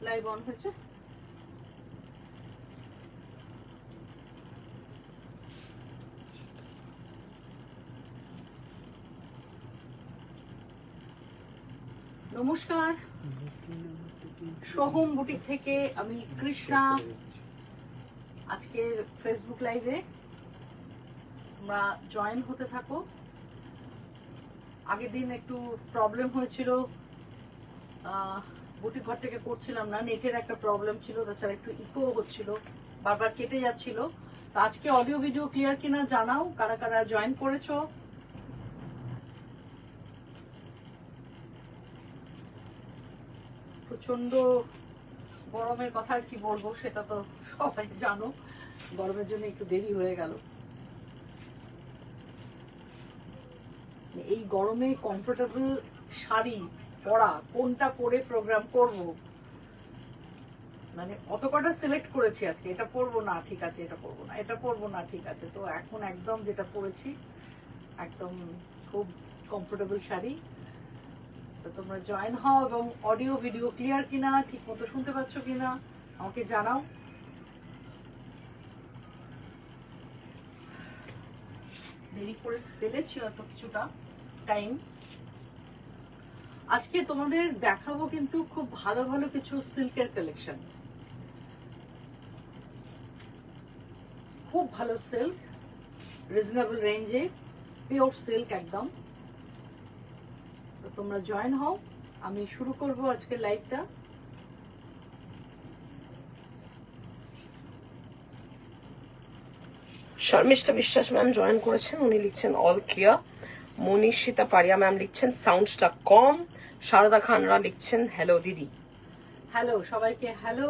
Live on হয়েছে। নমস্কার, Soham boutique থেকে আমি কৃষ্ণা। আজকের ফেসবুক লাইভে তোমরা জয়েন হতে থাকো। আগের দিন একটু প্রবলেম হয়েছিল, বুটিক ঘর থেকে করছিলাম না, নেটের একটা প্রবলেম ছিল, তাছাড়া একটু ইকো হচ্ছিল, বারবার কেটে যাচ্ছিল। তো আজকে অডিও ভিডিও ক্লিয়ার কিনা জানাও, কারা কারা জয়েন করেছো। প্রচন্ড গরমের কথা আর কি বলবো, সেটা তো সবাই জানো। গরমের জন্য একটু দেরি হয়ে গেল। এই গরমে কমফোর্টেবল শাড়ি পরা, কোনটা পরে প্রোগ্রাম করব, মানে অত কটা সিলেক্ট করেছি আজকে, এটা পরবো না ঠিক আছে, এটা পরবো না, এটা পরবো না ঠিক আছে। তো এখন একদম যেটা পরেছি একদম খুব কমফোর্টেবল শাড়ি। তো তোমরা জয়েন হও এবং অডিও ভিডিও ক্লিয়ার কিনা, ঠিক মতো শুনতে পাচ্ছ কিনা আমাকে জানাও। দেরি করে ফেলেছি হয়তো কিছুটা টাইম। আজকে তোমাদের দেখাবো কিন্তু খুব ভালো ভালো কিছু সিল্কের কালেকশন, খুব ভালো সিল্ক, রিজনেবল রেঞ্জে, পিওর সিল্ক একদম। তো তোমরা জয়েন হও, আমি শুরু করব আজকের লাইভটা। শর্মিষ্ঠা বিশ্বাস ম্যাম জয়েন করেছেন, উনি লিখছেন অল ক্লিয়ার। মনীষিতা পারিয়া ম্যাম লিখছেন সাউন্ডটা কম। শারদা খানরা লিখছেন হ্যালো দিদি। হ্যালো সবাইকে, হ্যালো।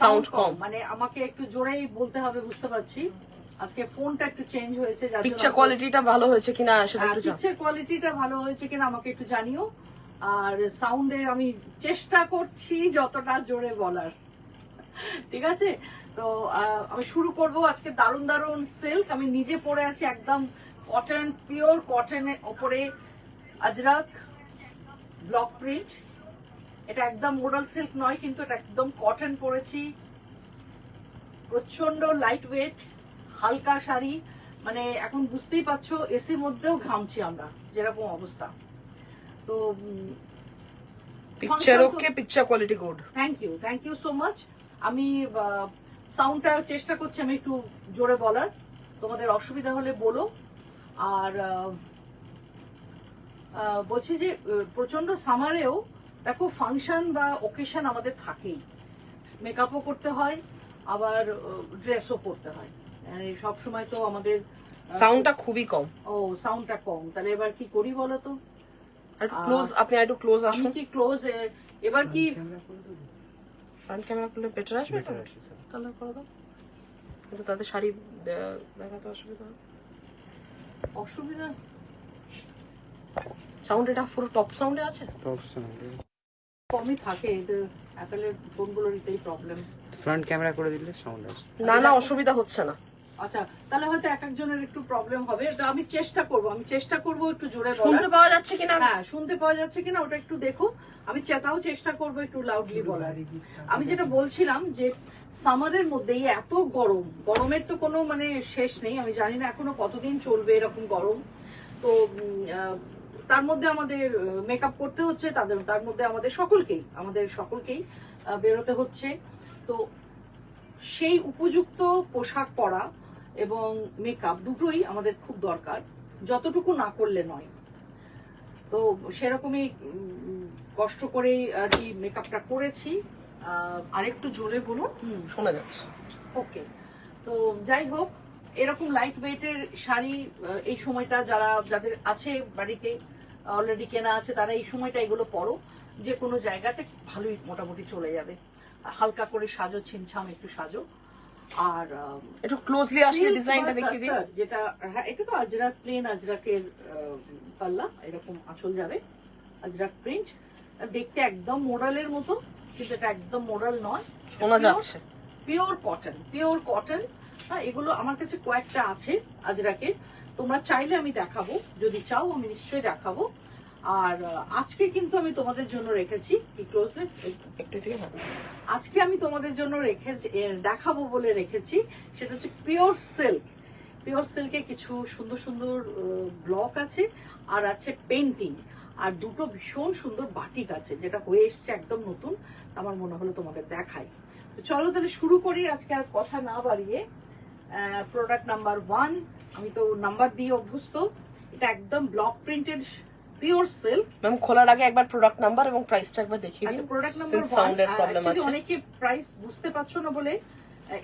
সাউন্ড কম, মানে আমাকে একটু জোরেই বলতে হবে, বুঝতে পারছি। আজকে ফোনটা একটু চেঞ্জ হয়েছে, পিকচার কোয়ালিটিটা ভালো হয়েছে কিনা সেটা একটু জানাও। পিকচার কোয়ালিটিটা ভালো হয়েছে কিনা আমাকে একটু জানিও। আর সাউন্ডে আমি চেষ্টা করছি যতটা জোরে বলার, ঠিক আছে। তো আমি শুরু করব। আজকে দারুণ দারুণ সিল্ক, আমি নিজে পরে আছি একদম কটন, পিওর কটনের ওপরে আজরাক ব্লক প্রিন্ট। এটা একদম মোডাল সিল্ক নয়, কিন্তু এটা একদম কটন পরেছি। প্রচন্ড লাইট ওয়েট, হালকা শাড়ি, মানে এখন বুঝতেই পারছো এসির মধ্যেও ঘামছি আমরা, যেরকম অবস্থা। তো picture okay, picture quality good. Thank you so much. আমি সাউন্ডটা চেষ্টা করছি আমি একটু জোরে বলার, তোমাদের অসুবিধা হলে বলো। আর বলছি যে প্রচন্ড সামারেও দেখো ফাংশন বা ওকেশন আমাদের থাকেই, মেকআপও করতে হয়, আবার ড্রেসও পরতে হয়। সব সময় তো আমাদের সাউন্ডটা খুবই কম। ও সাউন্ডটা কম, তাহলে এবার কি করি বলো তো। একটু ক্লোজ, আপনি একটু ক্লোজ আসুন। আমি কি ক্লোজ, এবার কি ফ্রন্ট ক্যামেরা করলে বেটার আসবে স্যার? তাহলে করে দাও, কিন্তু তাদের শাড়ি দেখাতে অসুবিধা হবে। অসুবিধা? সাউন্ড এটা পুরো টপ সাউন্ডে আছে, টপ সাউন্ডে কমই থাকে, অ্যাপেলের ফোনগুলোর এটাই প্রবলেম। ফ্রন্ট ক্যামেরা করে দিলে সাউন্ড আসে। না না অসুবিধা হচ্ছে না। আচ্ছা, তাহলে হয়তো এক একজনের একটু প্রবলেম হবে। তো আমি চেষ্টা করব একটু জোরে বলার। শুনতে পাওয়া যাচ্ছে কিনা? হ্যাঁ, শুনতে পাওয়া যাচ্ছে কিনা ওটা একটু দেখো। আমি তাও চেষ্টা করব একটু লাউডলি বলার। আমি যেটা বলছিলাম যে সামারের মধ্যে এত গরম, গরমের তো কোনো মানে শেষ নেই। আমি জানি না এখনো কতদিন চলবে এরকম গরম। তো তার মধ্যে আমাদের মেকআপ করতে হচ্ছে, তার মধ্যে আমাদের সকলকেই বেরোতে হচ্ছে। তো সেই উপযুক্ত পোশাক পরা এবং মেকআপ দুটোই আমাদের খুব দরকার, যতটুকু না করলে নয়। তো সেরকমই কষ্ট করেই আর কি মেকআপটা করেছি। আরেকটু জোরে বলুন, শোনা যাচ্ছে। ওকে, তো যাই হোক, এরকম লাইট ওয়েটের শাড়ি এই সময়টা যাদের আছে বাড়িতে অলরেডি কেনা আছে, তারা এই সময়টা এগুলো পরো, যে কোনো জায়গাতে ভালোই মোটামুটি চলে যাবে। হালকা করে সাজো, ছিমছাম একটু সাজো। আর একটু ক্লোজলি আসলে ডিজাইনটা দেখিয়ে দিন। যেটা, হ্যাঁ, এটা তো আজরাক, প্লেন আজরাকের পাল্লা, এরকম আঁচল যাবে, আজরাক প্রিন্ট। দেখতে একদম মোডালের মতো, কিন্তু এটা একদম মোডাল নয়, শোনা যাচ্ছে পিওর কটন। এগুলো আমার কাছে কয়েকটা আছে আজরাকের, তোমরা চাইলে আমি দেখাবো, যদি চাও আমি নিশ্চয়ই দেখাবো। আর আজকে কিন্তু আমি তোমাদের জন্য রেখেছি কি ক্লোজলি একটু থেকে হ্যাঁ। আজকে আমি তোমাদের জন্য দেখাবো বলে রেখেছি, সেটা হচ্ছে পিওর সিল্ক। পিওর সিল্কে কিছু সুন্দর সুন্দর ব্লক আছে, আর আছে পেন্টিং, আর দুটো ভীষণ সুন্দর বাটিক আছে, যেটা হয়ে এসছে একদম নতুন। আমার মনে হলো তোমাদের দেখাই। তো চলো তাহলে শুরু করি, আজকে আর কথা না বাড়িয়ে। প্রোডাক্ট নাম্বার 1, আমি তো নাম্বার দিয়ে অভ্যস্ত। এটা একদম block printed pure silk. Ma'am খোলার আগে একবার প্রোডাক্ট নাম্বার এবং প্রাইসটা একবার দেখিয়ে দিন। প্রোডাক্ট নাম্বার সাউন্ডের প্রবলেম আছে, অনেকে প্রাইস বুঝতে পারছো না বলে,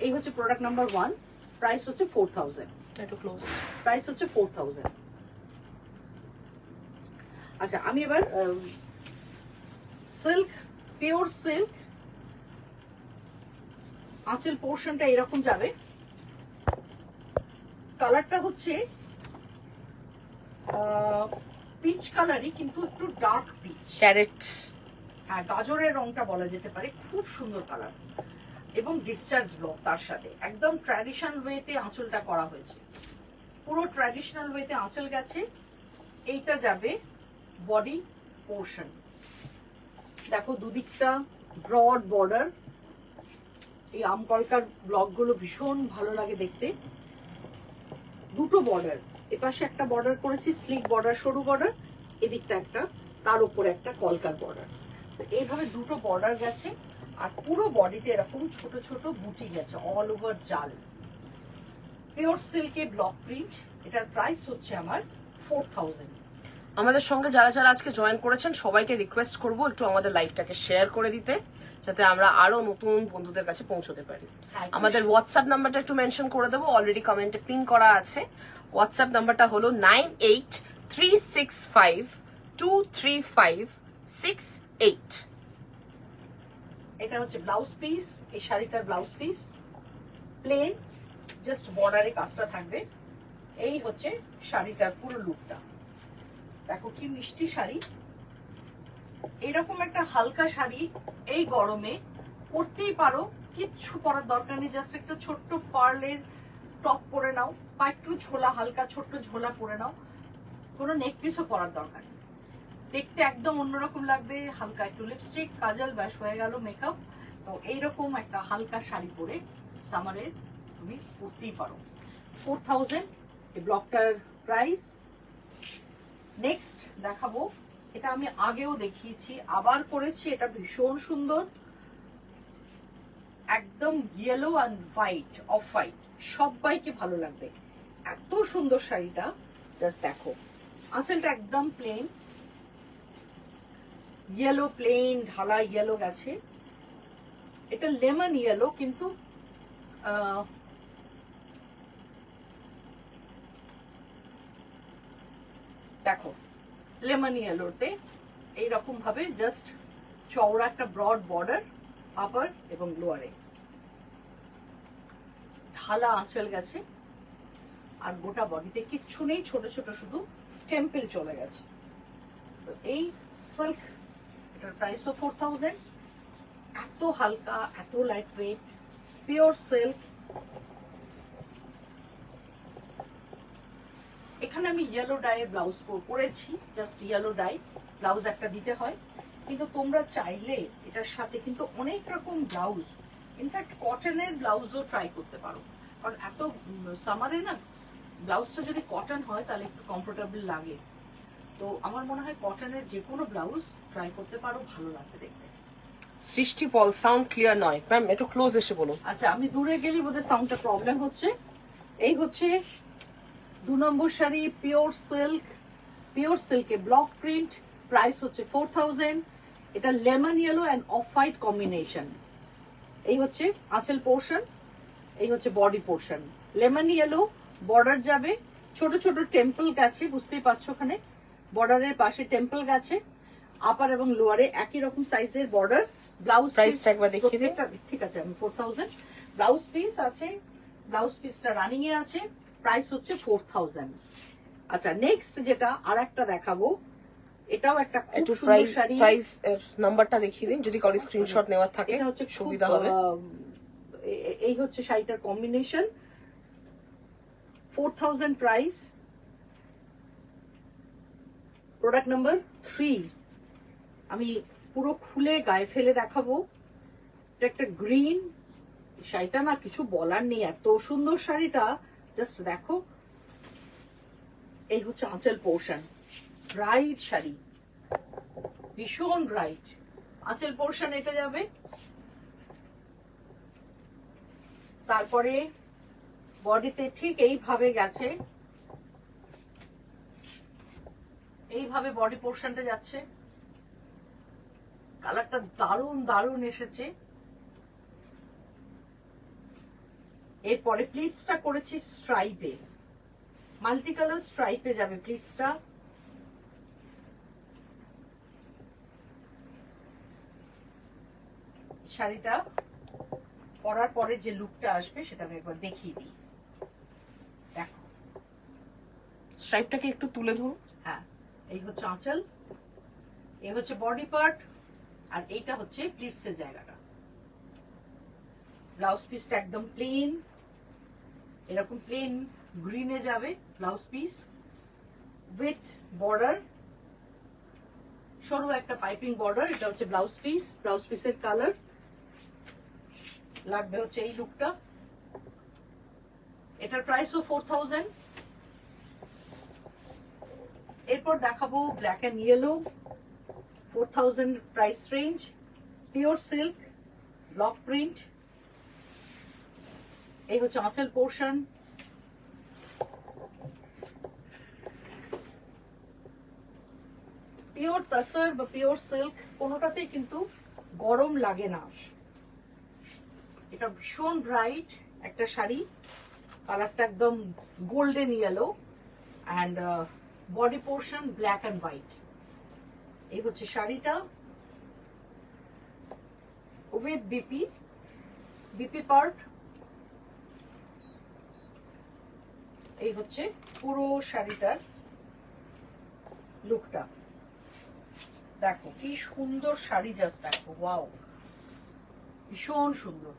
এই হচ্ছে প্রোডাক্ট নাম্বার 1, প্রাইস হচ্ছে 4000। একটু ক্লোজ। প্রাইস হচ্ছে 4000। আচ্ছা, আমি এবার সিল্ক, পিওর সিল্ক, আঁচল পোর্শনটা এরকম যাবে। কালারটা হচ্ছে পিচ কালারই, কিন্তু একটু ডার্ক পিচ, ক্যারেট। হ্যাঁ, গাজরের রংটা বলা যেতে পারে। খুব সুন্দর কালার এবং ডিসচার্জ ব্লক, তার সাথে একদম ট্র্যাডিশনাল ওয়েতে আঁচলটা করা হয়েছে। পুরো ট্র্যাডিশনাল ওয়েতে আঁচল গেছে। এইটা যাবে বডি পোর্শন। দেখো দুদিকটা ব্রড বর্ডার। এই আমকলকার ব্লকগুলো ভীষণ ভালো লাগে দেখতে। দুটো বর্ডার, এপাশে একটা বর্ডার করেছি স্লিক বর্ডার, সরু বর্ডার, এদিকটা একটা, তার উপরে একটা কলকার বর্ডার। এইভাবে দুটো বর্ডার গেছে, আর পুরো বডিতে এরকম ছোট ছোট বুটি গেছে, অল ওভার জাল। পিওর সিল্কে ব্লক প্রিন্ট। এটার প্রাইস হচ্ছে আমার 4000। আমাদের সঙ্গে যারা যারা আজকে জয়েন করেছেন সবাইকে রিকোয়েস্ট করব একটু আমাদের লাইভটাকে শেয়ার করে দিতে, যাতে আমরা আরো নতুন বন্ধুদের কাছে পৌঁছতে পারি। আমাদের হোয়াটসঅ্যাপ নাম্বারটা একটু মেনশন করে দেবো, অলরেডি কমেন্টে পিন করা আছে। হোয়াটসঅ্যাপ নাম্বারটা হলো 9836523568। এটা হচ্ছে ব্লাউজ পিস। এই শাড়িটার ব্লাউজ পিস প্লেন, জাস্ট বর্ডারে কাজটা থাকবে। এই হচ্ছে শাড়িটার পুরো লুকটা। দেখো কি মিষ্টি শাড়ি। এরকম একটা হালকা শাড়ি এই গরমে পরতেই পারো, কিচ্ছু করার দরকার নেই। জাস্ট একটা ছোট্ট পার্লের টপ পরে নাও, বা একটু ঝোলা, হালকা ছোট্ট ঝোলা পরে নাও, কোনো নেক পিসও পরার দরকার নেই। দেখতে একদম অন্যরকম লাগবে। হালকা একটু লিপস্টিক, কাজল, ব্যাস হয়ে গেল মেকআপ। তো এইরকম একটা হালকা শাড়ি পরে সামারে তুমি পরতেই পারো। 4000 এই ব্লকটার প্রাইস। নেক্সট দেখাবো, এটা আমি আগেও দেখিয়েছি, আবার করেছি। এটা ভীষণ সুন্দর, একদম yellow and white, off white, সবাইকে ভালো লাগবে। এত সুন্দর শাড়িটা, জাস্ট দেখো। আঁচলটা একদম প্লেন, ইয়েলো, প্লেন ঢালা ইয়েলো গেছে। এটা লেমন ইয়েলো, কিন্তু দেখো লেমন ইয়েলোতে এইরকম ভাবে জাস্ট চওড়া একটা ব্রড বর্ডার আপার এবং লোয়ারে, ঢালা আঁচল গেছে। আর গোটা বডিতে কিচ্ছু নেই, ছোট ছোট শুধু টেম্পল চলে গেছে। তো এই সিল্ক, এটার প্রাইসও 4000। এত হালকা, এত লাইট ওয়েট, পিওর সিল্ক। এখানে আমি ইয়েলো ডাইয়ের ব্লাউজ করেছি, জাস্ট ইয়েলো ডাই ব্লাউজ একটা দিতে হয়। কিন্তু তোমরা চাইলে এটার সাথে কিন্তু অনেক রকম ব্লাউজ, ইনফ্যাক্ট কটনের ব্লাউজও ট্রাই করতে পারো। কারণ এত সামারে না, ব্লাউজটা যদি কটন হয় তাহলে একটু কমফোর্টেবল লাগে। তো আমার মনে হয় কটনের যে কোনো ব্লাউজ ট্রাই করতে পারো, ভালো লাগবে দেখতে। সৃষ্টি পল, সাউন্ড ক্লিয়ার নয় ম্যাম, একটু ক্লোজ এসে বলুন। আচ্ছা, আমি দূরে গেলি বোধহয় সাউন্ডটা প্রবলেম হচ্ছে। এই হচ্ছে 2 নম্বর শাড়ি, পিওর সিল্ক। পিওর সিল্কে ব্লক প্রিন্ট, প্রাইস হচ্ছে 4000। এটা lemon yellow and off white combination. এই হচ্ছে আঁচল পোর্শন, এই হচ্ছে body portion. Lemon yellow border যাবে, ছোট ছোট টেম্পল গেছে, বুঝতেই পারছো ওখানে বর্ডারের পাশে টেম্পল গেছে। আপার এবং লোয়ারে একই রকম সাইজের বর্ডার। ব্লাউজ প্রাইসটা একবার দেখিয়ে দিন। ঠিক আছে, আমি 4000। ব্লাউজ পিস আছে, ব্লাউজ পিসটা রানিং এ আছে, প্রাইস হচ্ছে 4000। আচ্ছা, নেক্সট যেটা আর একটা দেখাবো, এটাও একটা খুব সুন্দর শাড়ি। প্রাইস এর নাম্বারটা দেখিয়ে দিন, যদি কারো স্ক্রিনশট নেওয়ার থাকে এটা হচ্ছে সুবিধা হবে। এই হচ্ছে শাড়িটার কম্বিনেশন, 4000 প্রাইস। প্রোডাক্ট নাম্বার 3 আমি পুরো খুলে গায়ে ফেলে দেখাবো। এটা একটা গ্রিন শাড়িটা, না কিছু বলার নেই, এত সুন্দর শাড়িটা, জাস্ট দেখো। এই হচ্ছে আঁচল পোর্শন, ব্রাইট শাড়ি, ভীষণ ব্রাইট। আঁচল পোর্শন এটা যাবে। তারপরে বডিতে ঠিক এইভাবে গেছে, এইভাবে বডি পোর্শনটা যাচ্ছে। কালারটা দারুণ দারুণ এসেছে। এরপরে প্লিটসটা করেছি স্ট্রাইপে, মাল্টি কালার স্ট্রাইপে যাবে প্লিটসটা। শাড়িটা পরার পরে যে লুকটা আসবে সেটা আমি একবার দেখিয়ে দিই। দেখো, স্ট্রাইপটাকে একটু তুলে ধরুন। হ্যাঁ, এই হচ্ছে আঁচল, এই হচ্ছে বডি পার্ট, আর এইটা হচ্ছে প্লিটসের জায়গাটা। ব্লাউজ পিসটা একদম প্লেন, এরকম প্লেন গ্রিনে যাবে ব্লাউজ পিস উইথ বর্ডার, সরু একটা পাইপিং বর্ডার। এটা হচ্ছে ব্লাউজ পিস, ব্লাউজ পিসের কালার লাগবে হচ্ছে এই লুকটা। এটার প্রাইসও 4000। এরপর দেখাবো black and yellow, 4000 price range, pure silk, block print. এই হচ্ছে আঁচল পোর্শন। পিওর তাসার বা পিওর সিল্ক কোনোটাতেই কিন্তু গরম লাগে না। এটা ভীষণ ব্রাইট একটা শাড়ি, কালারটা একদম golden yellow, and body portion black and white. এই হচ্ছে শাড়িটা উইথ বিপি, বিপি পার্ট। এই হচ্ছে পুরো শাড়িটার লুকটা। দেখো কি সুন্দর শাড়ি, জাস্ট দেখো, ওয়াও, ভীষণ সুন্দর।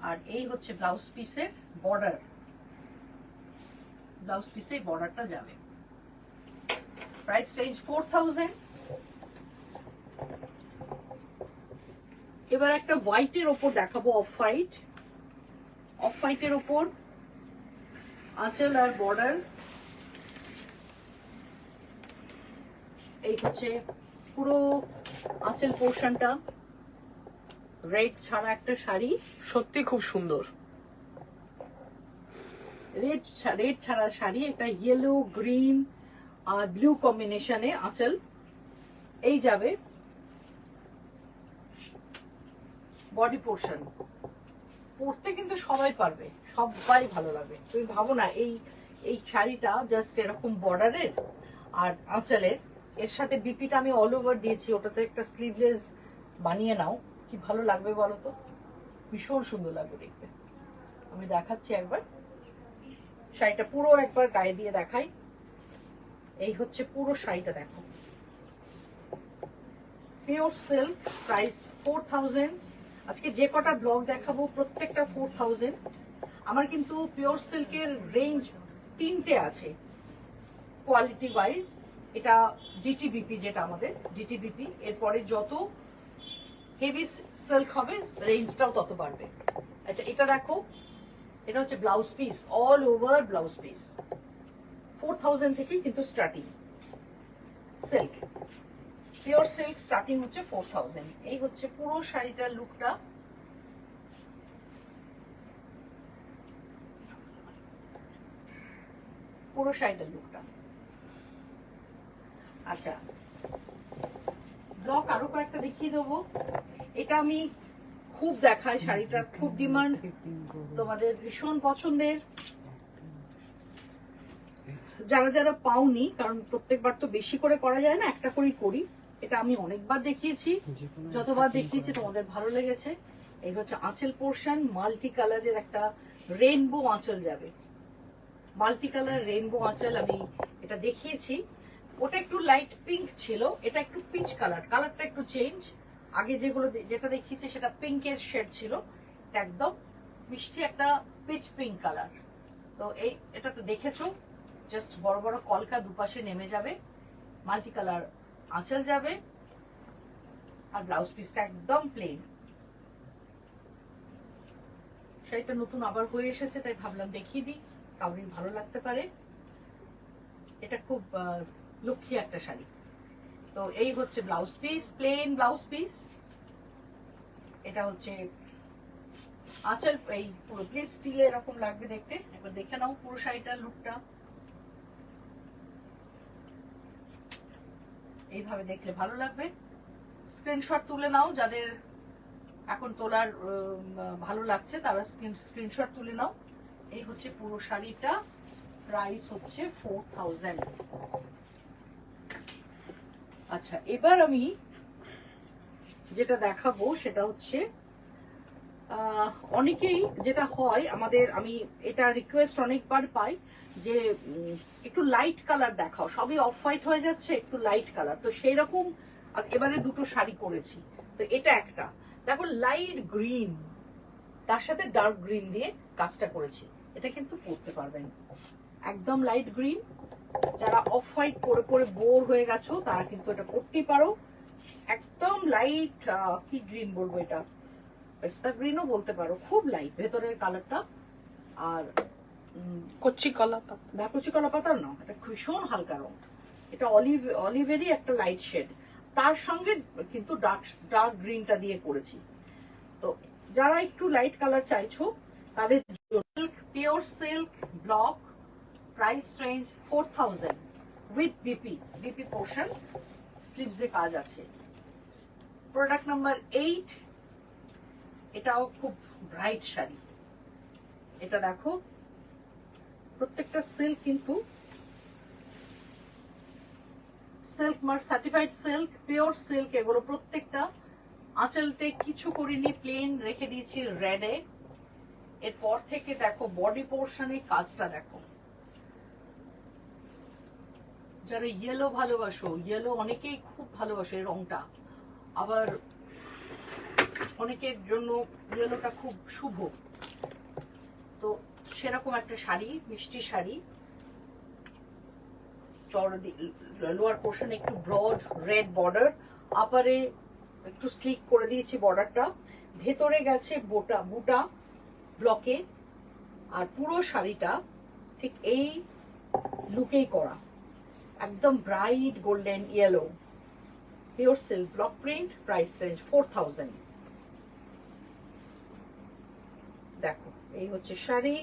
আর এই হচ্ছে ব্লাউজ পিসের বর্ডার, ব্লাউজ পিসের বর্ডারটা যাবে। Price range 4000। এবার একটা হোয়াইটের ওপর দেখাবো, অফ হোয়াইট, অফ হোয়াইটের ওপর আঁচল আর বর্ডার। এই হচ্ছে পুরো আঁচল পোর্শনটা, রেড ছাড়া একটা শাড়ি, সত্যি খুব সুন্দর। রেড ছাড়া শাড়ি, এটা ইয়েলো গ্রিন আর ব্লু কম্বিনেশনে আঁচল। এই যাবে বডি পোর্শন। পরতে কিন্তু সবাই পারবে, সবাই ভালো লাগবে। তুমি ভাবো না এই শাড়িটা জাস্ট এরকম বর্ডারের আর আঁচলের, এর সাথে বিপিটা আমি অল ওভার দিয়েছি, ওটাতে একটা স্লিভলেস বানিয়ে নাও, কি ভালো লাগবে বলো তো, ভীষণ সুন্দর লাগবে দেখতে। আমি দেখাচ্ছি একবার শাড়িটা পুরো, একবার গায়ে দিয়ে দেখাই। এই হচ্ছে পুরো শাড়িটা, দেখো, পিওর সিল্ক, প্রাইস 4000। আজকে যে কটা ব্লগ দেখাবো প্রত্যেকটা 4000। আমার কিন্তু পিওর সিল্কের রেঞ্জ 3টে আছে কোয়ালিটি ওয়াইজ। এটা ডিটিবিপি, যেটা আমাদের ডিটিবিপি, এরপরে যত হেভি সিল্ক হবে রেঞ্জটাও তত বাড়বে। এটা দেখো, এটা হচ্ছে blouse piece, all over blouse piece, 4000 থেকে কিন্তু starting. Silk, pure silk starting হচ্ছে 4000। এই হচ্ছে পুরো শাড়িটার লুকটা। পুরো শাড়িটার লুকটা। আচ্ছা, ব্লক আরো কয়েকটা দেখিয়ে দেবো। এটা আমি খুব দেখাই, শাড়িটার খুব ডিমান্ড, তোমাদের ভীষণ পছন্দের। যারা যারা পাওনি, কারণ প্রত্যেকবার তো বেশি করে করা যায় না, একটা করেই করি। এটা আমি অনেকবার দেখিয়েছি, যতবার দেখিয়েছি তোমাদের ভালো লেগেছে। এই হচ্ছে আঁচল পোর্শন, মাল্টি কালারের একটা রেইনবো আঁচল যাবে, মাল্টি কালার রেইনবো আঁচল আমি এটা দেখিয়েছি। ওটা একটু লাইট পিঙ্ক ছিল, এটা একটু পিচ কালার, কালারটা একটু চেঞ্জ। আগে যেটা দেখিয়েছি সেটা পিঙ্কের শেড ছিল, এটা একদম মিষ্টি একটা পিচ পিঙ্ক কালার। তো এটা তো দেখেছো, জাস্ট বড় বড় কলকা দুপাশে নেমে যাবে, মাল্টি কালার আঁচল যাবে, আর ব্লাউজ পিসটা একদম প্লেন। শাড়িটা নতুন আবার হয়ে এসেছে, তাই ভাবলাম দেখিয়ে দিই, কাউরির ভালো লাগতে পারে। এটা খুব লক্ষ্মী একটা শাড়ি। তো এই হচ্ছে blouse piece, plain blouse piece. এটা হচ্ছে আঁচল, এই পুরো প্লেট স্টিলে এরকম লাগবে দেখতে। একবার দেখে নাও পুরো শাড়িটার লুকটা। এইভাবে দেখলে ভালো লাগবে। স্ক্রিনশট তুলে নাও, যাদের এখন তোলার ভালো লাগছে তারা স্ক্রিনশট তুলে নাও। এই হচ্ছে পুরো শাড়িটা, প্রাইস হচ্ছে 4000। আচ্ছা, এবার আমি যেটা দেখাবো সেটা হচ্ছে অনেকেই যেটা হয় আমাদের, আমি এটা রিকোয়েস্ট অনেকবার পাই যে একটু লাইট কালার দেখাও, সবই অফ হোয়াইট হয়ে যাচ্ছে, একটু লাইট কালার। তো সেই রকম এবারে দুটো শাড়ি করেছি। তো এটা একটা দেখো লাইট গ্রিন, তার সাথে ডার্ক গ্রিন দিয়ে কাজটা করেছি। এটা কিন্তু পরতে পারবেন একদম লাইট গ্রিন। যারা অফ হোয়াইট পরে পরে বোর হয়ে গেছো তারা কিন্তু এটা পরতেই পারো। একদম লাইট, কি গ্রিন বলবো, এটা পেস্তা গ্রিনও বলতে পারো, খুব লাইট ভেতরের কালারটা। আর কচি কলা পাতা, কচি কলা পাতার না, এটা ভীষণ হালকা রং। এটা অলিভেরই একটা লাইট শেড, তার সঙ্গে কিন্তু ডার্ক গ্রিনটা দিয়ে করেছি। তো যারা একটু লাইট কালার চাইছো তাদের silk, pure silk block, price range 4000 with BP portion, স্লিভসে কাজ আছে। প্রোডাক্ট নাম্বার 8, এটাও খুব ব্রাইট শাড়ি। এটা দেখো প্রত্যেকটা সিল্ক কিন্তু silk mark certified silk, pure silk, এগুলো প্রত্যেকটা। আঁচলতে কিছু করিনি, প্লেন রেখে দিয়েছি রেডে। এরপর থেকে দেখো বডি পোর্শনে কাজটা দেখো। যারা ইয়েলো ভালোবাসো, ইয়েলো অনেকেই খুব ভালোবাসে এই রংটা, আবার অনেকের জন্য ইয়েলোটা খুব শুভ। তো সেরকম একটা শাড়ি, মিষ্টি শাড়ি, লোয়ার পোর্শনে একটু ব্রড রেড বর্ডার, আপারে একটু স্লিক করে দিয়েছি বর্ডারটা, ভেতরে গেছে বুটা ব্লকে, আর পুরো শাড়িটা ঠিক এই লুকেই করা, একদম bright golden yellow, pure silk block print, price range 4000। দেখো এই হচ্ছে শাড়ি।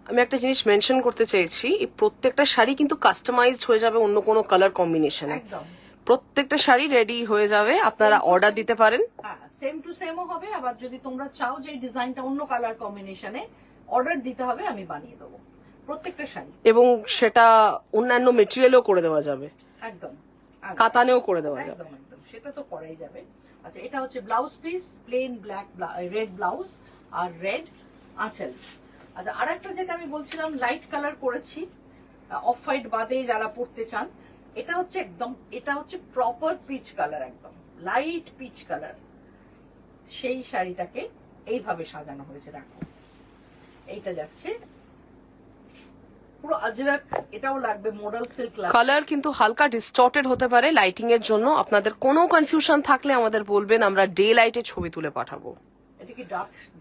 আমি একটা জিনিস মেনশন করতে চাইছি, এই প্রত্যেকটা শাড়ি কিন্তু কাস্টমাইজড হয়ে যাবে অন্য কোনো কালার কম্বিনেশনে। একদম প্রত্যেকটা শাড়ি রেডি হয়ে যাবে, আপনারা অর্ডার দিতে পারেন। হ্যাঁ, সেম টু সেমও হবে। আবার যদি তোমরা চাও যে এই ডিজাইনটা অন্য কালার কম্বিনেশনে, অর্ডার দিতে হবে, আমি বানিয়ে দেবো প্রত্যেকটা শাড়ি। এবং সেটা অন্যান্য মেটেরিয়ালও করে দেওয়া যাবে, একদম কাতানেও করে দেওয়া যাবে। একদম একদম, সেটা তো করাই যাবে। আচ্ছা, এটা হচ্ছে blouse piece, plain black red blouse আর রেড আঁচল। আচ্ছা, আর একটা যেটা আমি বলছিলাম লাইট কালার করেছি, অফ হোয়াইট বাদে যারা পরতে চান, এটা হচ্ছে একদম, এটা হচ্ছে প্রপার পিচ কালার, একদম লাইট পিচ কালার। সেই শাড়িটাকে এইভাবে সাজানো হয়েছে। দেখো এইটা যাচ্ছে পুরো আজরাক, এটাও লাগবে মডেল সিল্ক লাগবে। কালার কিন্তু হালকা ডিস্টর্টেড হতে পারে লাইটিং এর জন্য, আপনাদের কোনো কনফিউশন থাকলে আমাদের বলবেন, আমরা ডে লাইটে ছবি তুলে পাঠাবো। এটা কি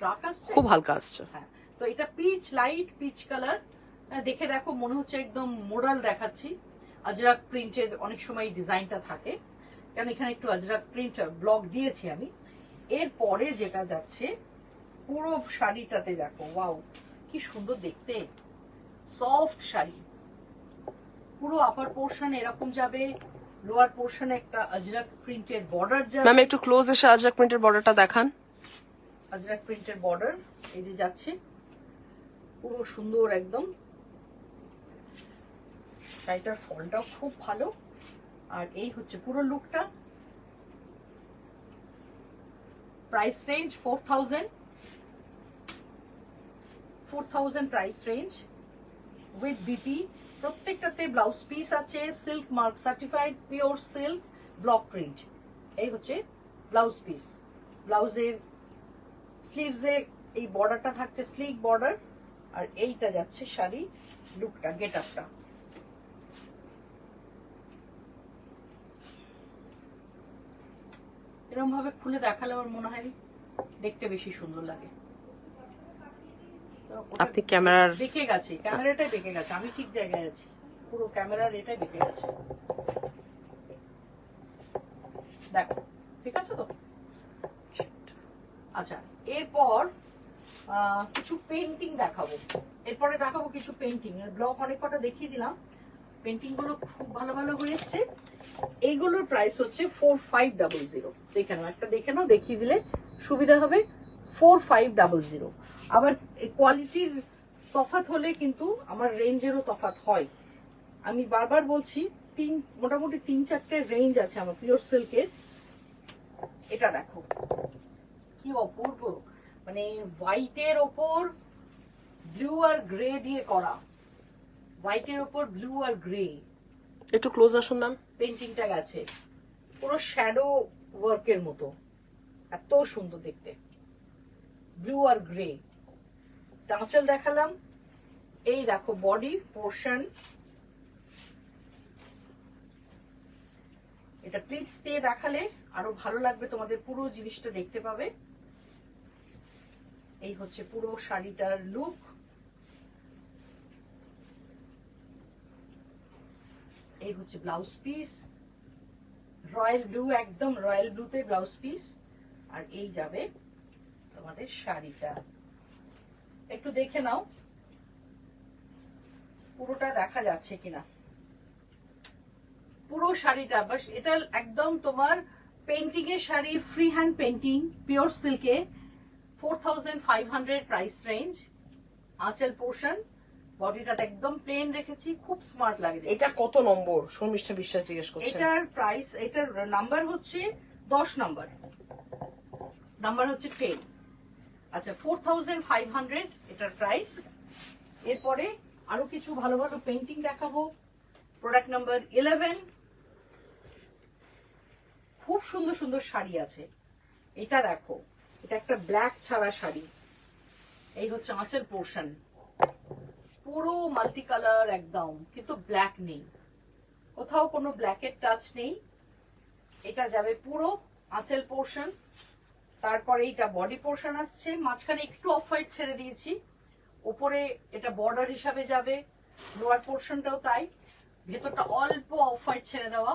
ডার্ক আসছে? খুব হালকা আসছে। হ্যাঁ, তো এটা পিচ, লাইট পিচ কালার। দেখে দেখো মনে হচ্ছে একদম মোডাল দেখাচ্ছি। আজরাক প্রিন্টের অনেক সময় ডিজাইনটা থাকে, কারণ এখানে একটু আজরাক প্রিন্ট ব্লক দিয়েছি আমি। এরপরে যেটা যাচ্ছে পুরো শাড়িটাতে দেখো, ওয়াও কি সুন্দর দেখতে, সফট শাড়ি। পুরো আপার পোর্শন এরকম যাবে, লোয়ার পোর্শনে একটা আজরাক প্রিন্টের বর্ডার যাবে। ম্যাম একটু ক্লোজ এসে আজরাক প্রিন্টের বর্ডারটা দেখান। আজরাক প্রিন্টের বর্ডার এই যে যাচ্ছে, পুরো সুন্দর একদম। শাড়িটার ফলটাও খুব ভালো। আর এই হচ্ছে পুরো লুকটা। Price range 4000 price range with BP. প্রত্যেকটাতে ব্লাউজ পিস আছে, silk mark certified pure silk block print. এই হচ্ছে ব্লাউজ পিস। ব্লাউজের স্লিভসে এই বর্ডারটা থাকছে স্লিক বর্ডার, আর এইটা যাচ্ছে শাড়ি লুকটা, গেট আপটা। এরকম ভাবে খুলে দেখালে আমার মনে হয় দেখতে বেশি সুন্দর লাগে। তো ওটা আপনি ক্যামেরার বেঁকে গেছে, ক্যামেরাটাই বেঁকে গেছে, আমি ঠিক জায়গায় আছি, পুরো ক্যামেরার এটাই বেঁকে গেছে। দেখো ঠিক আছে তো? আচ্ছা, এরপর কিছু পেন্টিং দেখাবো, এরপরে দেখাবো কিছু পেন্টিং। ব্লক অনেক কটা দেখিয়ে দিলাম, পেন্টিং গুলো খুব ভালো ভালো হয়ে এসছে। এইগুলোর প্রাইস হচ্ছে 4500। দেখে নাও, একটা দেখে নাও, দেখিয়ে দিলে সুবিধা হবে। 4500। আবার কোয়ালিটির তফাৎ হলে কিন্তু আমার রেঞ্জেরও তফাৎ হয়। আমি বারবার বলছি, মোটামুটি 3-4টে রেঞ্জ আছে আমার পিওর সিল্কের। এটা দেখো কি অপূর্ব, মানে হোয়াইটের ওপর ব্লু আর গ্রে দিয়ে করা, হোয়াইটের ওপর ব্লু আর গ্রে একটু ক্লোজ আসুন ম্যাম। পেন্টিংটা গেছে পুরো শ্যাডো ওয়ার্কের মতো, এত সুন্দর দেখতে, ব্লু আর গ্রে। আঁচল দেখালাম, এই দেখো বডি পোর্শন, এটা প্লিটস দিয়ে দেখালে আরো ভালো লাগবে, তোমাদের পুরো জিনিসটা দেখতে পাবে। এই হচ্ছে পুরো শাড়িটার লুক। এই হচ্ছে ব্লাউজ পিস, রয়্যাল ব্লু, একদম রয়্যাল ব্লুতে ব্লাউজ পিস। আর এই যাবে তোমাদের শাড়িটা, একটু দেখে নাও পুরোটা দেখা যাচ্ছে কিনা। পুরো শাড়িটা বাস, এটা একদম তোমার পেন্টিং এর sari, free hand painting, pure সিল্কে, 4500 প্রাইস রেঞ্জ। আঁচল পোর্শন, বডিটা একদম প্লেন রেখেছি, খুব স্মার্ট লাগে। এটা কত নম্বর? শর্মিষ্ঠা বিশ্বাস জিজ্ঞেস করছেন। এটার প্রাইস, এটার নাম্বার হচ্ছে 10 নাম্বার, নাম্বার হচ্ছে 10। আচ্ছা, 4500 এটার প্রাইস। এরপরে আরো কিছু ভালো ভালো পেন্টিং দেখাবো। Product number 11। খুব সুন্দর সুন্দর শাড়ি আছে। এটা দেখো, এটা একটা ব্ল্যাক ছাড়া শাড়ি। এই হচ্ছে আঁচল পোর্শন, পুরো মাল্টি কালার একদম, কিন্তু ব্ল্যাক নেই, কোথাও কোনো ব্ল্যাকের টাচ নেই। এটা যাবে পুরো আঁচল পোর্শন। তারপরে এটা বডি পোর্শন আসছে, মাঝখানে একটু অফ হোয়াইট ছেড়ে দিয়েছি, উপরে এটা বর্ডার হিসাবে যাবে, লোয়ার পোর্শনটাও তাই, ভেতরটা অল্প অফ হোয়াইট ছেড়ে দেওয়া।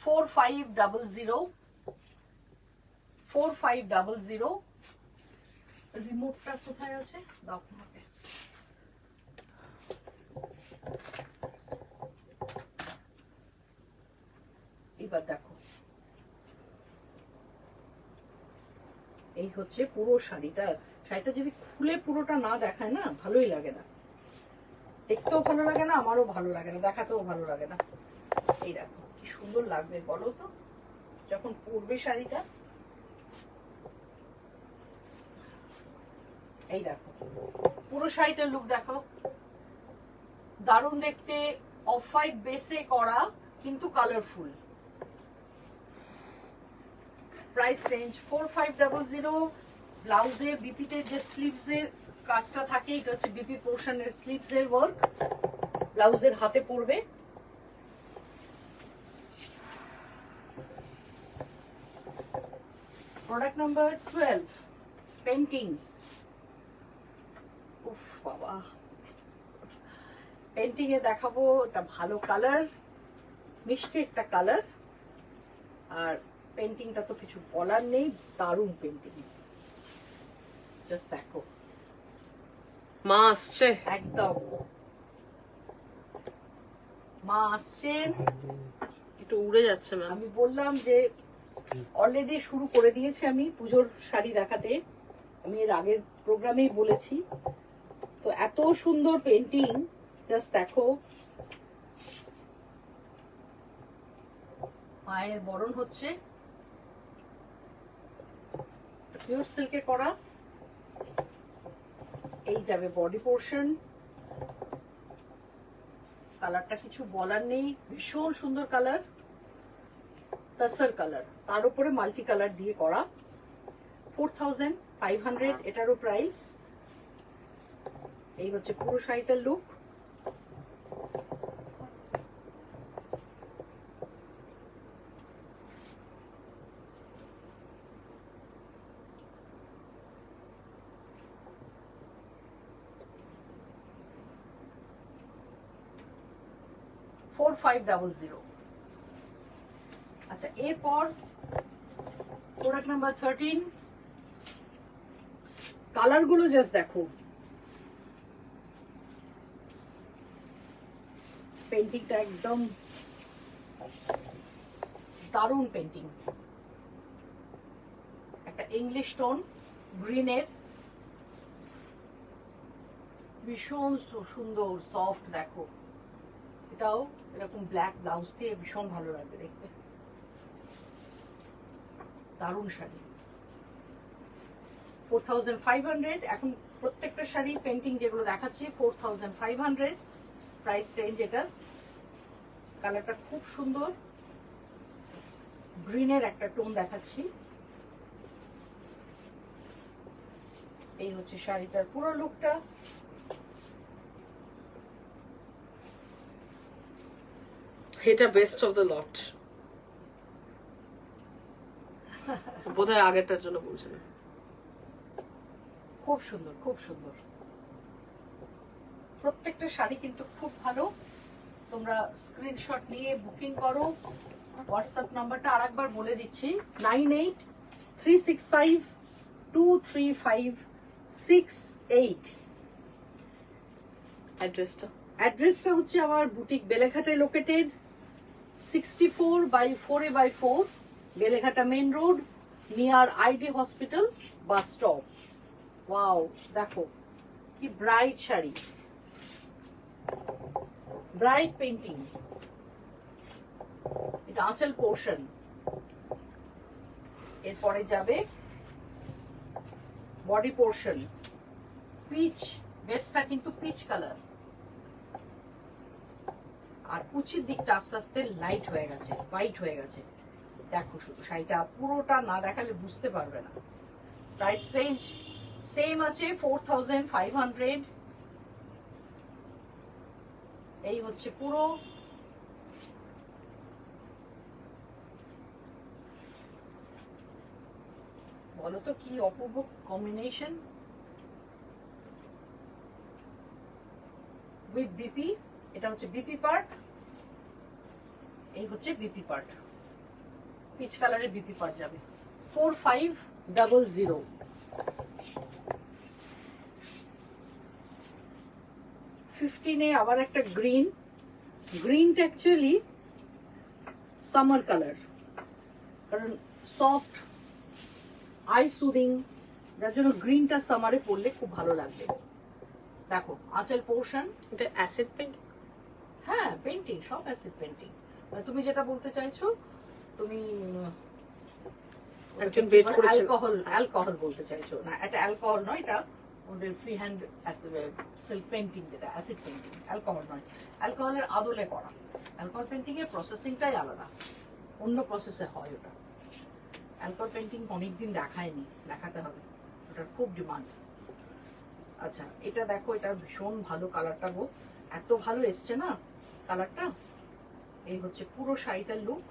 4500, 4500। রিমোটটা কোথায় আছে দাও আমাকে। এবার দেখো, এই হচ্ছে পুরো শাড়িটা। শাড়িটা যদি খুলে পুরোটা না দেখায় না, ভালোই লাগে না, দেখতেও ভালো লাগে না, আমারও ভালো লাগে না, দেখাতেও ভালো লাগে না। এই দেখো কি সুন্দর লাগবে বলো তো যখন পরবে শাড়িটা। এই দেখো পুরো শাড়িটার লুক দেখো, দারুণ দেখতে, অফ হোয়াইট বেসে করা কিন্তু কালারফুল। Price range 4500। ব্লাউজের বিপিতে যে স্লিভস এর কাজটা থাকে, এটা হচ্ছে বিপি পোর্শনের স্লিভস এর ওয়ার্ক, ব্লাউজের হাতে পড়বে। Product number 12, painting. উফ বাবা, পেন্টিং এ দেখাবো এটা ভালো কালার, মিষ্টি একটা কালার। আর পেন্টিংটা তো কিছু বলার নেই, দারুণ পেন্টিং। জাস্ট দেখো, মা আসছে একদম মা আসছেন। একটু উড়ে যাচ্ছে ম্যাম। আমি বললাম যে অলরেডি শুরু করে দিয়েছি আমি পুজোর শাড়ি দেখাতে, আমি এর আগের প্রোগ্রামেই বলেছি। তো এত সুন্দর পেন্টিং, জাস্ট দেখো। মায়ের বরণ হচ্ছে, পিওর সিল্কে করা। এই যাবে বডি পোর্শন, কালারটা কিছু বলার নেই, ভীষণ সুন্দর কালার, তাসার কালার, তার উপরে মাল্টি কালার দিয়ে করা। 4500 500 এটারও প্রাইস। এই হচ্ছে পুরো শাড়িটার লুক। $4500। আচ্ছা, এরপর প্রোডাক্ট নাম্বার 13। কালার গুলো জাস্ট দেখো, পেন্টিংটা একদম দারুণ পেন্টিং। একটা ইংলিশ টোন গ্রিনের, ভীষণ সুন্দর সফট। দেখো এটাও এরকম ব্ল্যাক ব্লাউজ দিয়ে ভীষণ ভালো লাগবে দেখতে, দারুণ শাড়ি। 4500। এখন প্রত্যেকটা শাড়ি পেন্টিং যেগুলো দেখাচ্ছি 4500 প্রাইস রেঞ্জ। এটা কালারটা খুব সুন্দর, গ্রিনের একটা টোন দেখাচ্ছি। এই হচ্ছে শাড়িটার পুরো লুকটা। এটা বেস্ট অফ দ্য লট। বোধহয় আগেরটার জন্য বলছেন। খুব সুন্দর, খুব সুন্দর। প্রত্যেকটা শাড়ি কিন্তু খুব ভালো। তোমরা স্ক্রিনশট নিয়ে বুকিং করো। হোয়াটসঅ্যাপ নাম্বারটা আরেকবার বলে দিচ্ছি, 9836523568। অ্যাড্রেসটা অ্যাড্রেসটা হচ্ছে আমার বুটিক বেলেঘাটায় located, 64/4A/4 Beleghata main road, near ID hospital bus stop. Wow, দেখো কি ব্রাইট শাড়ি, ব্রাইট পেন্টিং। এটা আঁচল পোর্শন। এরপরে যাবে বডি পোর্শন, পিচ। বেসটা কিন্তু পিচ কালার, আর কুচির দিকটা আস্তে আস্তে লাইট হয়ে গেছে, হোয়াইট হয়ে গেছে। দেখো শুধু শাড়িটা পুরোটা না দেখালে বুঝতে পারবে না। প্রাইস রেঞ্জ সেম আছে 4500। এই হচ্ছে পুরো। বলো তো কি অপূর্ব কম্বিনেশন উইথ বিপি। এটা হচ্ছে বিপি পার্ট, এই হচ্ছে বিপি পার্ট, পিচ কালারের বিপি পার্ট যাবে 4500। 15-এ আবার একটা গ্রিন। গ্রিনটা অ্যাকচুয়ালি সামার কালার, কারণ সফট আই সুদিং, যার জন্য গ্রিনটা সামারে পরলে খুব ভালো লাগবে। দেখো আঁচল পোর্শন। এটা অ্যাসিড পেন্ট। হ্যাঁ, পেন্টিং, সব অ্যাসিড পেন্টিং। তুমি যেটা বলতে চাইছো, তুমি একজন বেড করেছেন, অ্যালকোহল বলতে চাইছো না? এটা অ্যালকোহল নয়, এটা ওদের ফ্রি হ্যান্ড সিল্ক পেন্টিং, যেটা অ্যাসিড পেন্টিং, অ্যালকোহল নয়। অ্যালকোহলের আদলে করা। অ্যালকোহল পেন্টিং এর প্রসেসিংটাই আলাদা, অন্য প্রসেসে হয় ওটা। অ্যালকোহল পেন্টিং অনেকদিন দেখায়নি, দেখাতে হবে, ওটার খুব ডিমান্ড। আচ্ছা, এটা দেখো, এটা ভীষণ ভালো কালারটা গো, এত ভালো এসছে না কালারটা। এই হচ্ছে পুরো শাড়িটার লুক।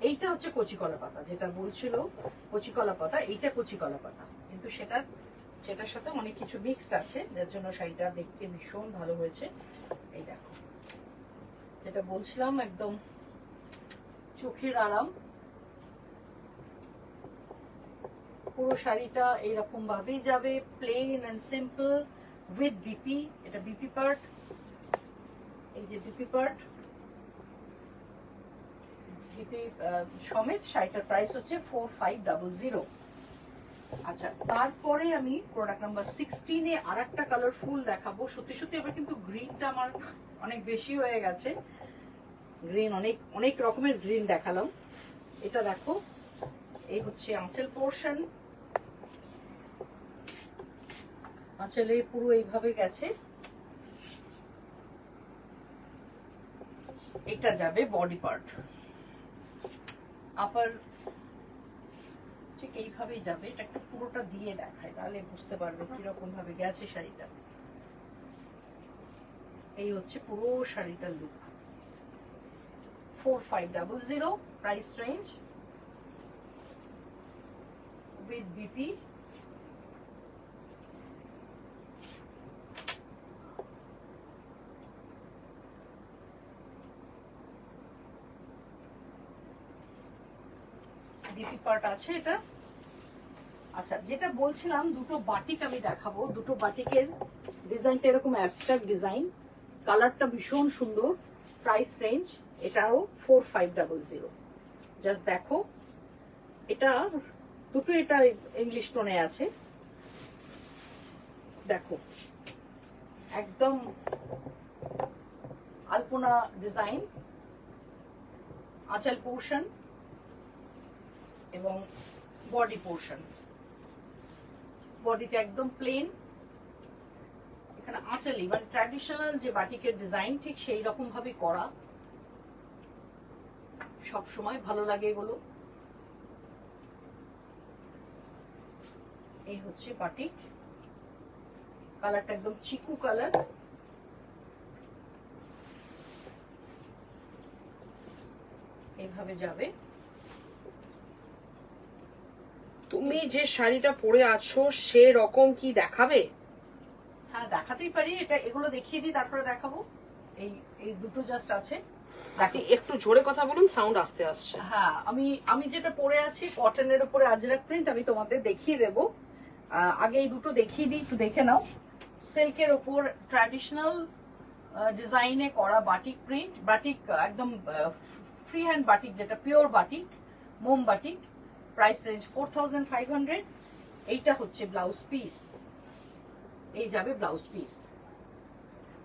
এইটা হচ্ছে কচি কলা পাতা, যেটা বলছিল কচি কলা পাতা, এইটা কচি কলা পাতা, কিন্তু সেটার সাথে অনেক কিছু মিক্সড আছে, যার জন্য শাড়িটা দেখতে ভীষণ ভালো হয়েছে। এই দেখো, যেটা বলছিলাম একদম চোখের আরাম। পুরো শাড়িটা এইরকম ভাবেই যাবে, plain and simple with BP. এটা বিপি পার্ট, এই যে বিপি পার্ট, বিপি সমেত শাড়িটার প্রাইস হচ্ছে 4500। আচ্ছা, তারপরে আমি প্রোডাক্ট নাম্বার 16-এ আর একটা কালারফুল দেখাবো। সত্যি সত্যি এবার কিন্তু গ্রিনটা আমার অনেক বেশি হয়ে গেছে। গ্রিন অনেক রকমের গ্রিন দেখালাম। এটা দেখো, এই হচ্ছে আঁচল পোর্শন। আঁচলে পুরো এইভাবে গেছে। এটা যাবে বডি পার্ট, আপার ঠিক এইভাবেই যাবে। এটা একটু পুরোটা দিয়ে দেখায়, তাহলে বুঝতে পারবে কিরকম ভাবে গেছে শাড়িটা। এই হচ্ছে পুরো শাড়িটার look. 4500 price range with BP. BP part আছে এটা। আচ্ছা, যেটা বলছিলাম দুটো বাটিক আমি দেখাবো। দুটো বাটিকের ডিজাইনটা এরকম অ্যাবস্ট্রাক্ট ডিজাইন, কালারটা ভীষণ সুন্দর। প্রাইস রেঞ্জ এটাও 4500। জাস্ট দেখো, এটা দুটো, এটা ইংলিশ টোনে আছে। দেখো একদম আলপনা ডিজাইন, আঁচল পোর্শন এবং বডি পোর্শন। বডিতে একদম প্লেন, এখানে আঁচলি মানে ট্র্যাডিশনাল যে বাটিকের ডিজাইন ঠিক সেই রকম ভাবে করা। সব সময় ভালো লাগে এগুলো। এই হচ্ছে বাটিক, কালারটা একদম চিকু কালার। এইভাবে যাবে। তুমি যে শাড়িটা পরে আছো সে রকম কি দেখাবে? হ্যাঁ, দেখাতেই পারি। এটা এগুলো দেখিয়ে দিই, তারপরে দেখাবো। এই এই দুটো জাস্ট আছে। আপনি একটু জোরে কথা বলুন, সাউন্ড আসতে আসছে। হ্যাঁ, আমি যেটা পরে আছি কটনের উপরে আজরাক প্রিন্ট, আমি তোমাদের দেখিয়ে দেবো। আগে এই দুটো দেখিয়ে দিই, একটু দেখে নাও। সিল্কের উপর ট্র্যাডিশনাল ডিজাইনে করা বাটিক প্রিন্ট, বাটিক একদম ফ্রি হ্যান্ড বাটিক, যেটা পিওর বাটিক, মোম বাটিক। Price range 4500। এইটা হচ্ছে ব্লাউজ পিস। এই যাবে ব্লাউজ পিস।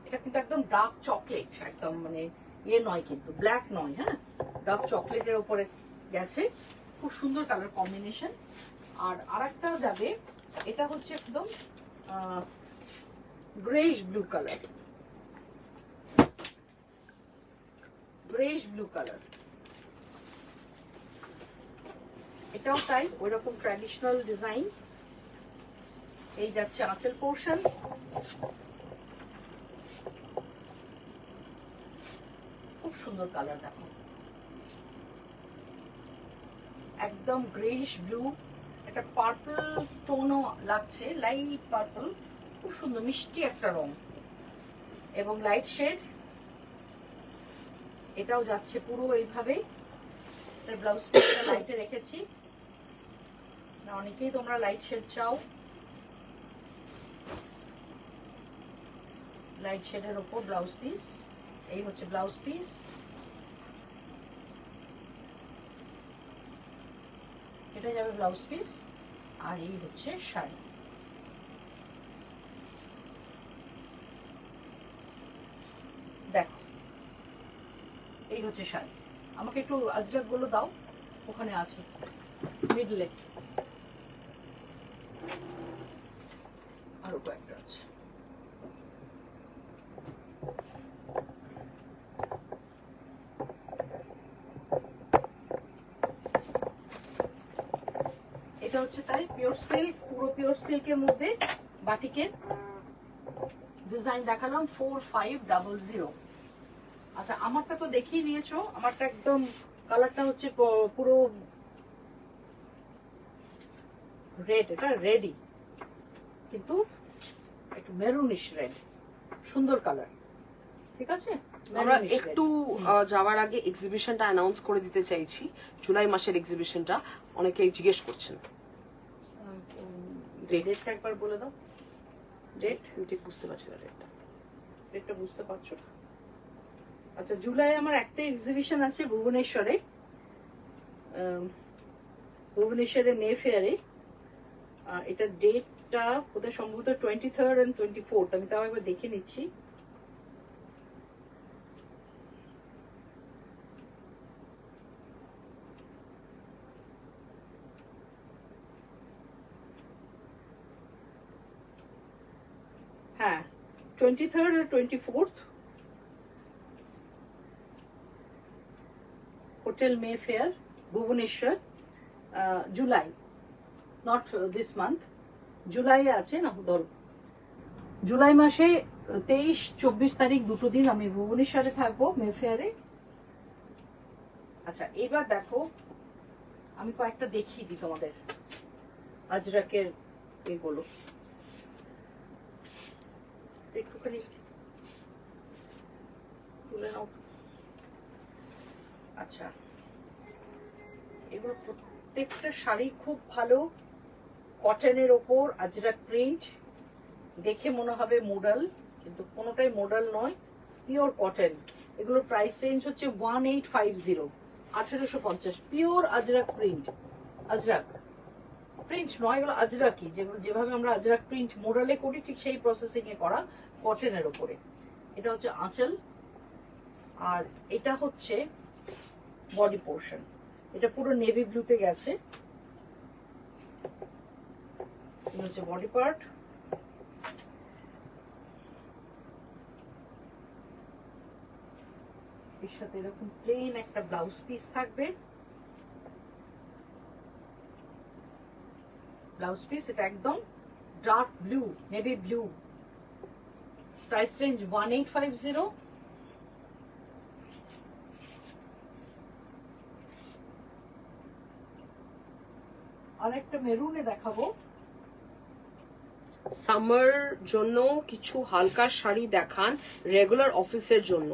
এটা কিন্তু একদম ডার্ক চকলেট, একদম মানে ইয়ে নয়, কিন্তু ব্ল্যাক নয়। হ্যাঁ, ডার্ক চকলেটের উপরে গেছে, খুব সুন্দর কালার কম্বিনেশন। আর আরেকটা যাবে, এটা হচ্ছে একদম greyish blue colour, greyish blue colour. এটাও তাই, ওই রকম ট্র্যাডিশনাল ডিজাইন। এই যাচ্ছে আঁচল পোর্শন। খুব সুন্দর কালার, দেখো একদম গ্রেইশ ব্লু, একটা পার্পল টোনও লাগছে, লাইট পার্পল, খুব সুন্দর মিষ্টি একটা রং এবং লাইট শেড। এটাও যাচ্ছে পুরো এইভাবে। ব্লাউজ পিসটা লাইটে রেখেছি, অনেকেই তোমরা লাইট শেড চাও। লাইট শেডের উপর ব্লাউজ পিস। এই হচ্ছে ব্লাউজ পিস। এটা যাবে ব্লাউজ পিস। আর এই হচ্ছে শাড়ি। দেখো, এই হচ্ছে শাড়ি। আমাকে একটু আজরাক গুলো দাও, ওখানে আছে মিডলে, আরো কয়েকটা আছে। এটা হচ্ছে তাই পিওর সিল্ক, পুরো পিওর সিল্কের মধ্যে বাটিকের ডিজাইন দেখালাম 4500। আচ্ছা, আমারটা তো দেখিয়ে নিয়েছো। আমারটা একদম কালারটা হচ্ছে পুরো রেড, এটা রেডি কিন্তু একটু মেরুনিশ রেড, সুন্দর কালার। ঠিক আছে, আমরা একটু যাওয়ার আগে এক্সিবিশনটা অ্যানাউন্স করে দিতে চাইছি। জুলাই মাসের এক্সিবিশনটা অনেকেই জিজ্ঞেস করছেন। ডেটটা একবার বলে দাও। ডেট ঠিক বুঝতে পারছি না ডেটটা। ডেটটা বুঝতে পারছো? আচ্ছা, জুলাই আমার একটা এক্সিবিশন আছে ভুবনেশ্বরে, ভুবনেশ্বরের মে ফেয়ারে। এটা ডেটটা কোথায় সম্ভবত 23rd and 24th। আমি তাও একবার দেখে নিচ্ছি। হ্যাঁ, 23rd আর 24th, hotel Mayfair, Bhubaneswar, July. Not this month, July আছে না, ধরো জুলাই মাসে 23-24 তারিখ দুটো দিন আমি ভুবনেশ্বরে থাকবো মেফেয়ারে। আচ্ছা এবার দেখো আমি কয়েকটা দেখিয়ে দিই তোমাদের আজরাকের এগুলো একটুখানি তুলে নাও। আচ্ছা এগুলো প্রত্যেকটা শাড়ি খুব ভালো, কটনের ওপর আজরাক প্রিন্ট, দেখে মনে হবে মডেল কিন্তু কোনোটাই মডেল নয়, পিওর কটন। এগুলোর প্রাইস রেঞ্জ হচ্ছে 1850, 1850, pure Ajrak print. Ajrak print নয়, এগুলো আজরাকি, যেভাবে আমরা আজরাক প্রিন্ট মডেলে করি ঠিক সেই প্রসেসিং এ করা, কটনের ওপরে। এটা হচ্ছে আঁচল, আর এটা হচ্ছে বডি পোর্শন। এটা পুরো নেভি ব্লুতে গেছে, এটা হচ্ছে বডি পার্ট। এর সাথে এরকম প্লেন একটা ব্লাউজ পিস থাকবে, ব্লাউজ পিস। এটা একদম dark blue, navy blue. Price range 1850। আর একটা মেরুনে দেখাবো। সামার জন্য কিছু হালকা শাড়ি দেখান, রেগুলার অফিসের জন্য।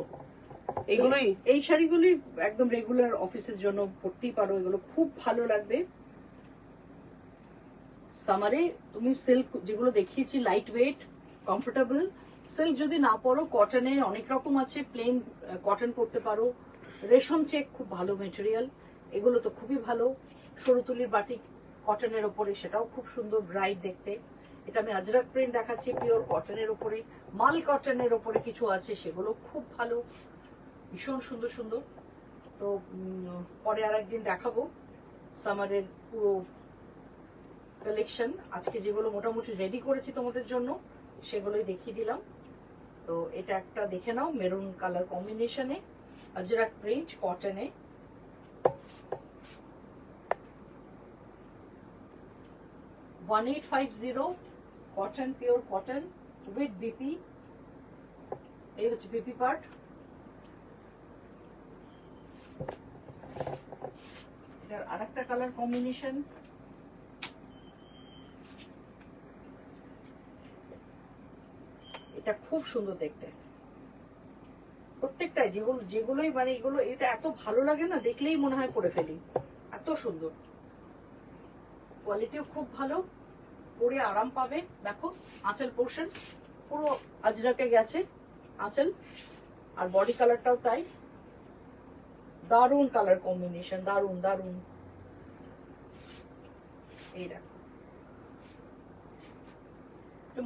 এগুলোই, এই শাড়িগুলি একদম রেগুলার অফিসের জন্য পরতেই পারো, এগুলো খুব ভালো লাগবে সামারে। তুমি সিল্ক যেগুলো দেখিয়েছি লাইট ওয়েট, কমফোর্টেবল। সিল্ক যদি না পরো, কটনের অনেক রকম আছে, প্লেন কটন পরতে পারো, রেশম চেক খুব ভালো মেটেরিয়াল, এগুলো তো খুবই ভালো। সরু তুলির বাটিক কটনের ওপরে, সেটাও খুব সুন্দর ব্রাইট দেখতে। এটা আমি আজরাক প্রিন্ট দেখাচ্ছি, পিওর কটনের ওপরে। মাল কটনের ওপরে কিছু আছে, সেগুলো খুব ভালো, ভীষণ সুন্দর সুন্দর। তো পরে আর একদিন দেখাবো সামারের পুরো কালেকশন। আজকে যেগুলো মোটামুটি রেডি করেছি তোমাদের জন্য সেগুলোই দেখিয়ে দিলাম। তো এটা একটা দেখে নাও, মেরুন কালার কম্বিনেশনে, আজরাক প্রিন্ট কটনে। $1850 cotton, pure cotton with BP. এই হচ্ছে বিপি পার্ট। এটার আরেকটা কালার কম্বিনেশন, এটা খুব সুন্দর দেখতে। প্রত্যেকটাই যেগুলোই মানে এগুলো, এটা এত ভালো লাগে না, দেখলেই মনে হয় পরে ফেলি, এত সুন্দর। কোয়ালিটিও খুব ভালো, পরে আরাম পাবে। দেখো আঁচল পোর্শন পুরো আজরাকে গেছে আঁচল, আর বডি কালারটাও তাই। দারুন কালার কম্বিনেশন, দারুন দারুন। এই দেখো,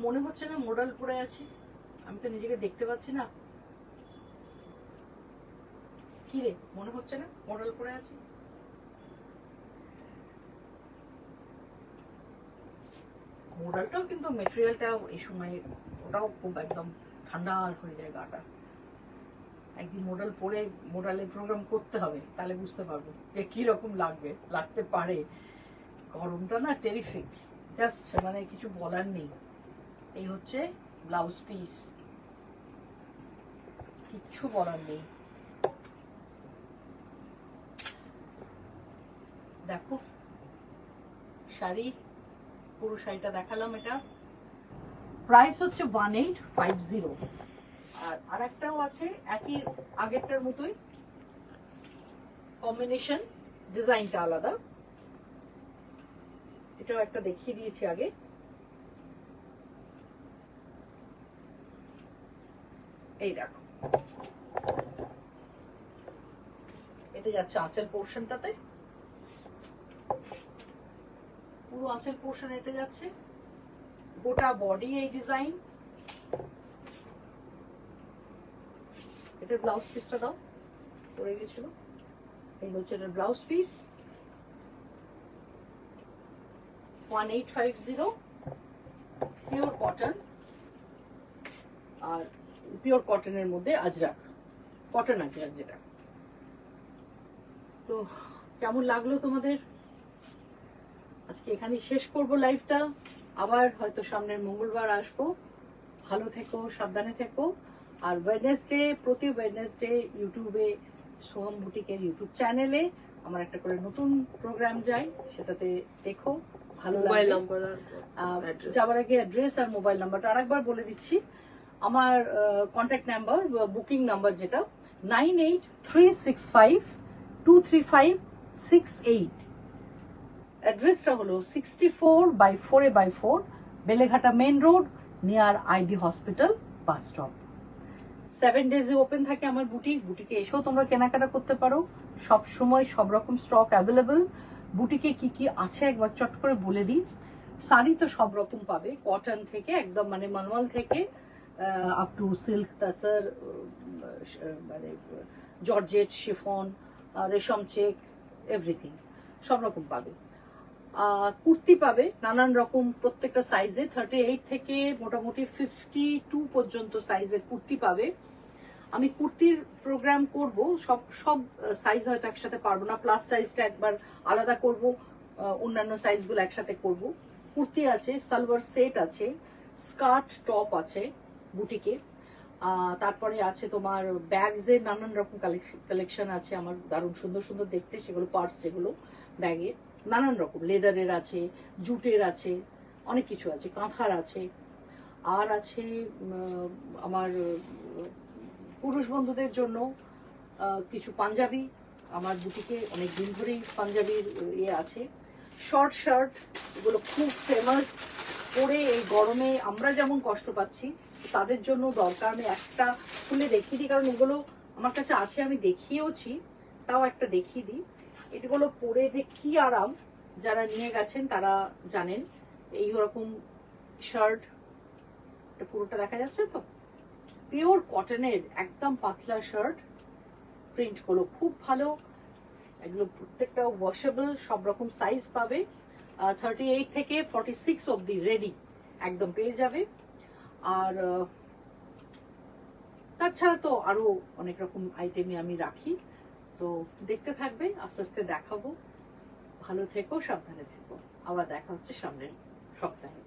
মনে হচ্ছে না মডেল পরে আছি? আমি তো নিজেকে দেখতে পাচ্ছি না। কি রে, মনে হচ্ছে না মডেল পরে আছি? মডেলটাও কিন্তু মেটেরিয়ালটাও এই সময় ওটাও খুব একদম ঠান্ডা হয়ে যায় গাটা। একদিন মডেল পরে মডেলের প্রোগ্রাম করতে হবে, তাহলে বুঝতে পারবো যে কি রকম লাগবে, লাগতে পারে। গরমটা না টেরিফিক, জাস্ট মানে কিছু বলার নেই। এই হচ্ছে ব্লাউজ পিস, কিচ্ছু বলার নেই। দেখো শাড়ি, পুরো শাড়িটা দেখালাম। এটা প্রাইস হচ্ছে 1850। আর আরেকটাও আছে একই আগেরটার মতোই, কম্বিনেশন, ডিজাইনটা আলাদা। এটাও একটা দেখিয়ে দিয়েছি আগে। এই দেখো, এটা যাচ্ছে আঁচল পোর্শনটাতে, পুরো আঁচল পোর্শন এটা যাচ্ছে, গোটা বডি এই ডিজাইন। এটা ব্লাউজ পিসটা দাও, পড়ে গেছিল। এই হচ্ছে এটা ব্লাউজ পিস, 1850, পিওর কটন। আর পিওর কটনের মধ্যে আজরাক, কটন আজরাক যেটা। তো কেমন লাগলো তোমাদের? আজকে এখানেই শেষ করব লাইভটা। আবার হয়তো সামনের মঙ্গলবার আসবো। ভালো থেকো, সাবধানে থেকো। আর ওয়েডনেসডে, প্রতি ওয়েডনেসডে ইউটিউবে সোহম বুটিকের ইউটিউব চ্যানেলে আমার একটা করে নতুন প্রোগ্রাম যায়, সেটাতে দেখো, ভালো মোবাইল লাগবে। Number address। যাবার আগে অ্যাড্রেস আর মোবাইল নাম্বারটা আরেকবার বলে দিচ্ছি। আমার কন্ট্যাক্ট নাম্বার, বুকিং নাম্বার যেটা 9836523568। অ্যাড্রেসটা হলো 64/4/4 Beleghata main road, near ID hospital bus stop. 7 ডেজে ওপেন থাকে আমার বুটিক। বুটিকে এসেও তোমরা কেনাকাটা করতে পারো। সব সময় সব রকম স্টক অ্যাভেলেবল। বুটিকে কি কি আছে একবার চট করে বলে দিই। শাড়ি তো সব রকম পাবে, কটন থেকে একদম মানে ম্যানুয়াল থেকে আপ টু সিল্ক, তাসার, মানে জর্জেট, শিফন, রেশম চেক, এভরিথিং সব রকম পাবে। কুর্তি পাবে নানান রকম, প্রত্যেকটা সাইজে 38 থেকে মোটামুটি 52 পর্যন্ত সাইজের কুর্তি পাবে। আমি কুর্তির প্রোগ্রাম করব, সব সব সাইজ হয়তো একসাথে পারবো না, প্লাস সাইজটা একবার আলাদা করব, অন্যান্য সাইজগুলো একসাথে করব। কুর্তি আছে, সালোয়ার সেট আছে, স্কার্ট টপ আছে বুটিকে। তারপরে আছে তোমার ব্যাগস এর নানান রকম কালেকশন আছে আমার, দারুণ সুন্দর সুন্দর দেখতে সেগুলো, পার্স যেগুলো ব্যাগের নানান রকম, লেদারের আছে, জুটের আছে, অনেক কিছু আছে, কাঁথার আছে। আর আছে আমার পুরুষ বন্ধুদের জন্য কিছু পাঞ্জাবি, আমার বুটিকে অনেক দিন ধরেই পাঞ্জাবির ইয়ে আছে। শর্ট শার্ট, এগুলো খুব ফেমাস, পরে এই গরমে আমরা যেমন কষ্ট পাচ্ছি তাদের জন্য দরকার। আমি একটা খুলে দেখিয়ে দিই, কারণ এগুলো আমার কাছে আছে, আমি দেখিয়েওছি, তাও একটা দেখিয়ে দিই। এগুলো পরে যে কি আরাম, যারা নিয়ে গেছেন তারা জানেন। এই রকম শার্ট, পুরোটা দেখা যাচ্ছে তো, পিওর কটনের একদম পাতলা শার্ট, প্রিন্ট গুলো খুব ভালো, এগুলো প্রত্যেকটা ওয়াশেবল, সব রকম সাইজ পাবে। 38 থেকে 46 অব্দি রেডি একদম পেয়ে যাবে। আর তাছাড়া তো আরো অনেক রকম আইটেমই আমি রাখি, তো দেখতে থাকবে, আস্তে আস্তে দেখাবো। ভালো থেকো, সাবধানে থেকো। আবার দেখা হচ্ছে সামনের সপ্তাহে।